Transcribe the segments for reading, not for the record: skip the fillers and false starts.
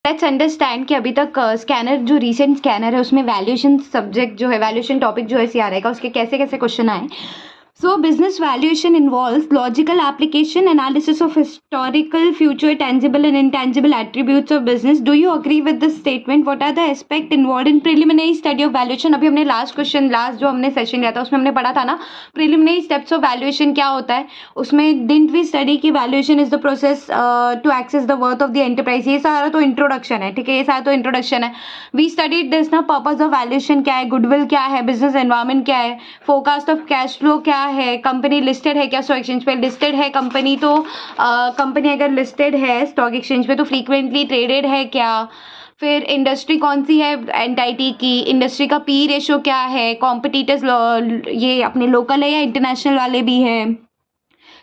Let's understand कि अभी तक स्कैनर जो रीसेंट स्कैनर है उसमें वैल्यूएशन सब्जेक्ट जो है, वैल्यूएशन टॉपिक जो है सीआरआई का, उसके कैसे कैसे क्वेश्चन आए. So, business valuation involves logical application, analysis of historical, future, tangible and intangible attributes of business. Do you agree with this statement? What are the aspects involved in preliminary study of valuation? अभी हमने last जो हमने session लिया था उसमें हमने पढ़ा था ना, preliminary steps of valuation क्या होता है. उसमें didn't we study कि valuation is the process to access the worth of the enterprise. ये सारा तो इंट्रोडक्शन है, ठीक है, ये सारा तो इंट्रोडक्शन है. वी स्टडीड दिस ना, पर्पस ऑफ वैल्यूएशन क्या है, गुडविल क्या है, बिजनेस एनवायरनमेंट क्या है, फोरकास्ट ऑफ कैश फ्लो क्या है, कंपनी लिस्टेड है क्या, स्टॉक एक्सचेंज पे लिस्टेड है कंपनी, तो कंपनी अगर लिस्टेड है स्टॉक एक्सचेंज पे तो फ्रीक्वेंटली ट्रेडेड है क्या, फिर इंडस्ट्री कौन सी है एंटाइटी की, इंडस्ट्री का पी रेशो क्या है, कॉम्पिटिटर्स ये अपने लोकल है या इंटरनेशनल वाले भी है,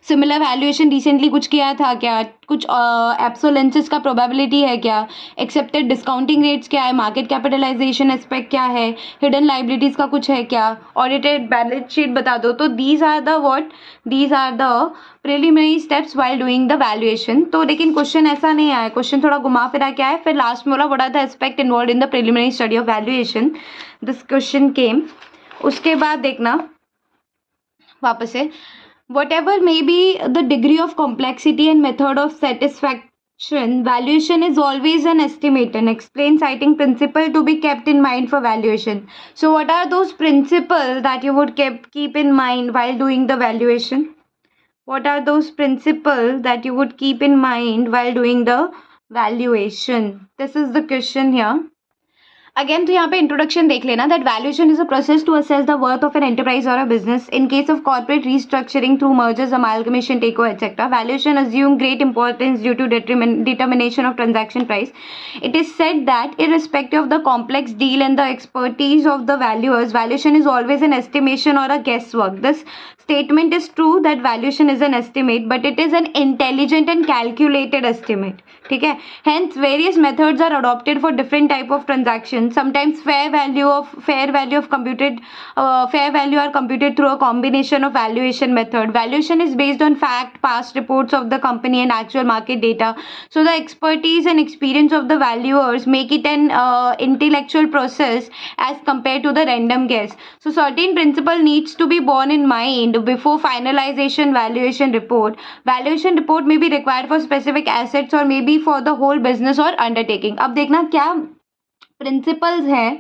सिमिलर वैल्यूएशन रिसेंटली कुछ किया था क्या, कुछ एब्सोलेंसेस का प्रोबेबिलिटी है क्या, एक्सेप्टेड डिस्काउंटिंग रेट्स क्या है, मार्केट कैपिटलाइजेशन एस्पेक्ट क्या है, हिडन लाइबिलिटीज़ का कुछ है क्या, ऑडिटेड बैलेंस शीट बता दो. तो these are the preliminary steps while doing the valuation. तो लेकिन क्वेश्चन ऐसा नहीं आया, क्वेश्चन थोड़ा घुमा फिरा क्या है, फिर लास्ट में बोला what are the aspect involve in the preliminary study of valuation. This question came. उसके बाद देखना वापस से, whatever may be the degree of complexity and method of satisfaction, valuation is always an estimate and explain citing principle to be kept in mind for valuation. So what are those principles that you would keep in mind while doing the valuation? What are those principles that you would keep in mind while doing the valuation? This is the question here. Again तो यहाँ पे introduction देख लेना, that valuation is a process to assess the worth of an enterprise और a business in case of corporate restructuring through mergers, amalgamation, takeover etcetera. Valuation assume great importance due to determination of transaction price. It is said that irrespective of the complex deal and the expertise of the valuers, valuation is always an estimation or a guesswork. This statement is true that valuation is an estimate, but it is an intelligent and calculated estimate. ठीक है, hence various methods are adopted for different type of transactions. Sometimes fair value are computed through a combination of valuation method. Valuation is based on fact, past reports of the company and actual market data. So the expertise and experience of the valuers make it an intellectual process as compared to the random guess. So certain principle needs to be borne in mind before finalization valuation report. Valuation report may be required for specific assets or maybe for the whole business or undertaking. अब देखना क्या principles हैं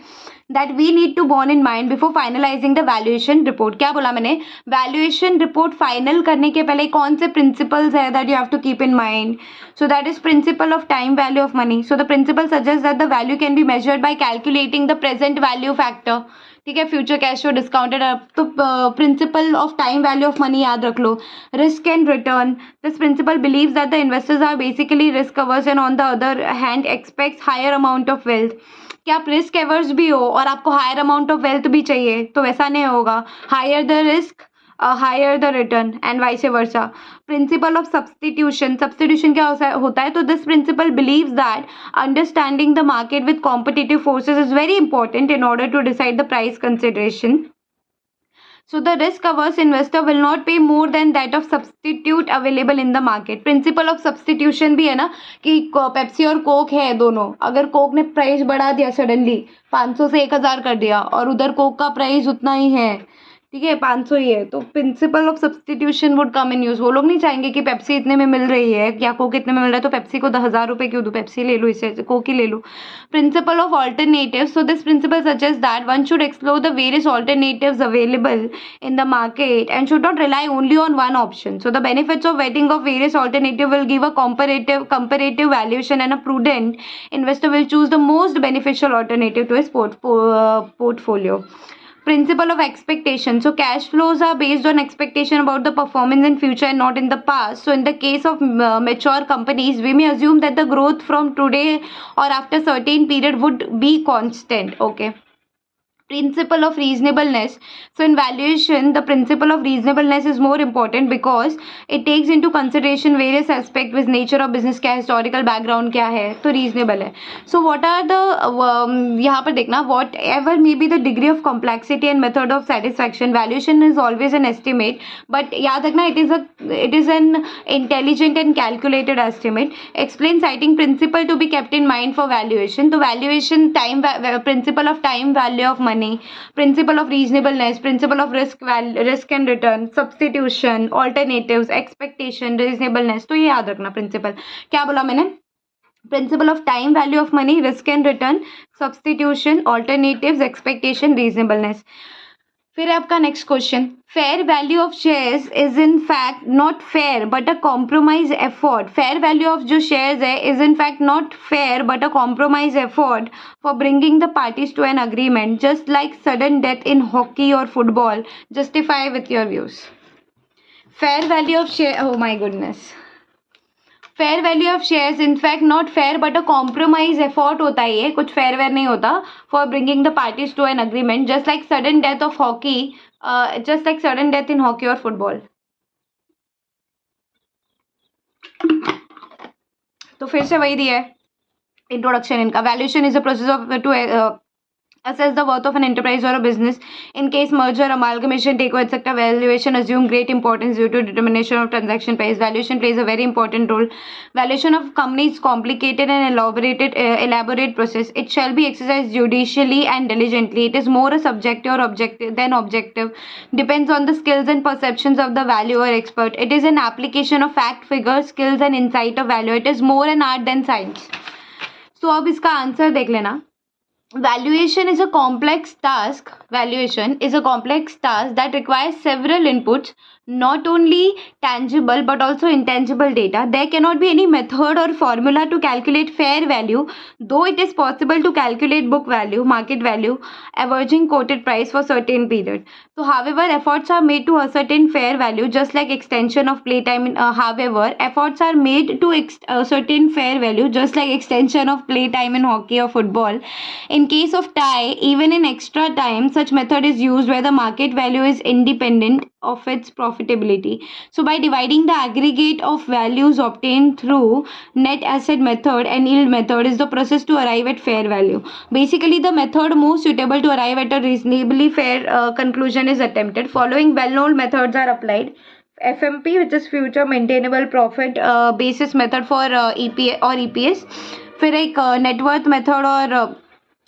that we need to borne in mind before finalizing the valuation report. क्या बोला मैंने, valuation report final करने के पहले कौन से principles है that you have to keep in mind. So that is principle of time value of money. So the principle suggests that the value can be measured by calculating the present value factor. ठीक है, future cash flow discounted. तो principle of time value of money याद रख लो. Risk and return, this principle believes that the investors are basically risk averse and on the other hand expects higher amount of wealth. क्या आप risk averse भी हो और आपको higher amount of wealth भी चाहिए, तो वैसा नहीं होगा. Higher the risk higher the return and vice versa. Principle of substitution क्या होता है, तो this principle believes that understanding the market with competitive forces is very important in order to decide the price consideration. So the risk averse investor will not pay more than that of substitute available in the market. Principle of substitution भी है ना, कि Pepsi और Coke है दोनों, अगर Coke ने price बढ़ा दिया सडनली 500 से 1000 कर दिया और उधर कोक का प्राइस उतना ही है, ठीक है 500 ही है, तो principle of substitution would come in use. वो लोग नहीं चाहेंगे कि पेप्सी इतने में मिल रही है या कोक इतने में मिल रहा है तो पेप्सी को 1000 रुपये क्यों दूँ, पेप्सी ले लो, इससे कोक ही ले लो. Principle of alternative, so this principle suggest that one should explore the various alternatives available in the market and should not rely only on one option. So the benefits of weighting of various alternative will give a comparative valuation and a prudent investor will choose the most beneficial alternative to his portfolio. Principle of expectation. So cash flows are based on expectation about the performance in future and not in the past. So in the case of mature companies, we may assume that the growth from today or after certain period would be constant. Okay. principle of reasonableness. So in valuation, the principle of reasonableness is more important because it takes into consideration various aspects with nature of business क्या है, historical background क्या है, तो reasonable है. So what are the यहाँ पर देखना, whatever may be the degree of complexity and method of satisfaction, valuation is always an estimate, but याद रखना it is an intelligent and calculated estimate. Explain citing principle to be kept in mind for valuation. तो valuation time principle of time value of money, principle of reasonableness, principle of risk and return, substitution, alternatives, expectation, reasonableness. तो ये याद रखना principal. क्या बोला मैंने? Principle of time value of money, risk and return, substitution, alternatives, expectation, reasonableness. फिर आपका next question, fair value of shares is in fact not fair but a compromise effort. Fair value of जो shares है is in fact not fair but a compromise effort for bringing the parties to an agreement, just like sudden death in hockey और football. Justify with your views. Fair value of share, oh my goodness, fair value of shares in fact not fair but a compromise effort होता है, ये कुछ fair वेयर नहीं होता, for bringing the parties to an agreement, just like sudden death of hockey, just like sudden death in hockey और football. तो फिर से वही दिया है इंट्रोडक्शन इनका. Valuation is a process of to assess the worth of an enterprise or a business. In case merger, amalgamation, takeover, etc., valuation assume great importance due to determination of transaction price. Valuation plays a very important role. Valuation of company is complicated and elaborate process. It shall be exercised judicially and diligently. It is more a subjective or objective than objective. Depends on the skills and perceptions of the valuer expert. It is an application of fact, figures, skills and insight of value. It is more an art than science. So अब इसका answer देख लेना. Valuation is a complex task. Valuation is a complex task that requires several inputs, not only tangible but also intangible data. There cannot be any method or formula to calculate fair value, though it is possible to calculate book value, market value, averaging quoted price for certain period. So, however, efforts are made to ascertain fair value, just like extension of playtime. However, efforts are made to ascertain fair value, just like extension of playtime in hockey or football. In case of tie, even in extra time, such method is used where the market value is independent of its profitability. So by dividing the aggregate of values obtained through net asset method and yield method is the process to arrive at fair value. Basically, the method most suitable to arrive at a reasonably fair conclusion is attempted. Following well-known methods are applied. FMP, which is future maintainable profit basis method for EPA or EPS. फिर एक net worth method और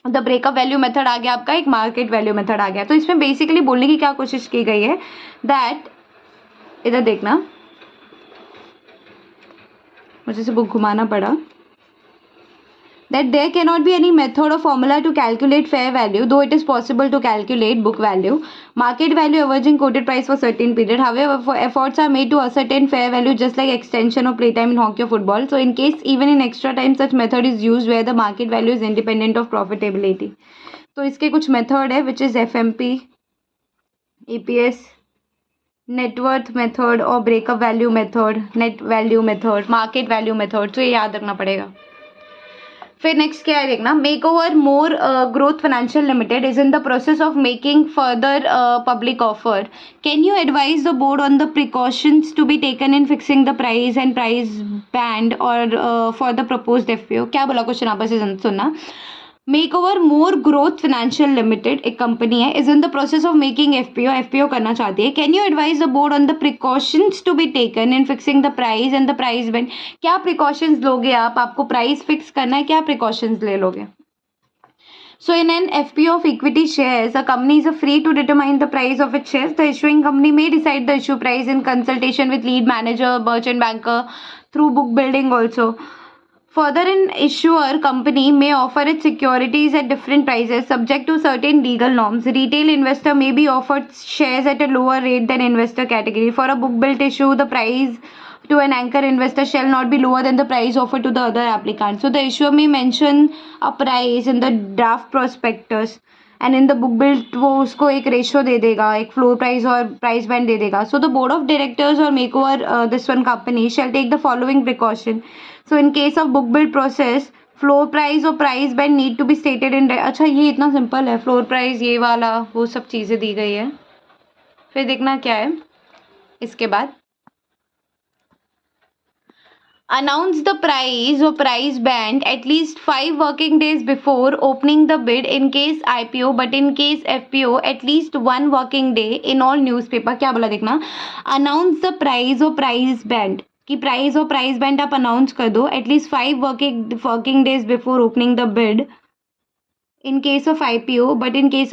the breakup value method आ गया आपका, एक market value method आ गया. तो इसमें basically बोलने की क्या कोशिश की गई है, दैट इधर देखना, मुझे से बुक घुमाना पड़ा, that there cannot be any method or formula to calculate fair value, though it is possible to calculate book value, market value, averaging quoted price for certain period. However, efforts are made to ascertain fair value, just like extension of playtime in hockey or football. So in case even in extra time such method is used where the market value is independent of profitability. तो इसके कुछ method है, which is FMP, EPS, net worth method और breakup value method, net value method, market value method. तो ये याद रखना पड़ेगा. फिर नेक्स्ट क्या है देखना, make over more growth financial limited is in the process of making further public offer. Can you advise the board on the precautions to be taken in fixing the price and price band और for the proposed FPO. क्या बोला question आप से सुनना. Make over more growth financial limited एक company है, is in the process of making FPO करना चाहती है. Can you advise the board on the precautions to be taken in fixing the price and the price band. क्या precautions लोगे आप, आपको price fix करना है, क्या प्रिकॉशंस ले लोगे. So in an FPO of equity shares, a company is free to determine the price of its shares. The issuing company may decide the issue price in consultation with lead manager, merchant banker, through book building also. Further, an issuer company may offer its securities at different prices subject to certain legal norms. Retail investor may be offered shares at a lower rate than investor category. For a book-built issue, the price to an anchor investor shall not be lower than the price offered to the other applicant. So the issuer may mention a price in the draft prospectus and in the book built वो उसको एक ratio दे देगा, एक floor price और price band दे देगा. So the board of directors or makeover this one company shall take the following precaution. So in case of book build process, floor price और price band need to be stated in, अच्छा ये इतना simple है, floor price ये वाला वो सब चीज़ें दी गई है। फिर देखना क्या है इसके बाद, announce the price or price band at least 5 working days before opening the bid in case IPO, but in case FPO at least 1 working day in all newspaper। क्या बोला देखना, announce the price or price band कि price और price band आप announce कर दो at least 5 working days before opening the bid in case of IPO, but in case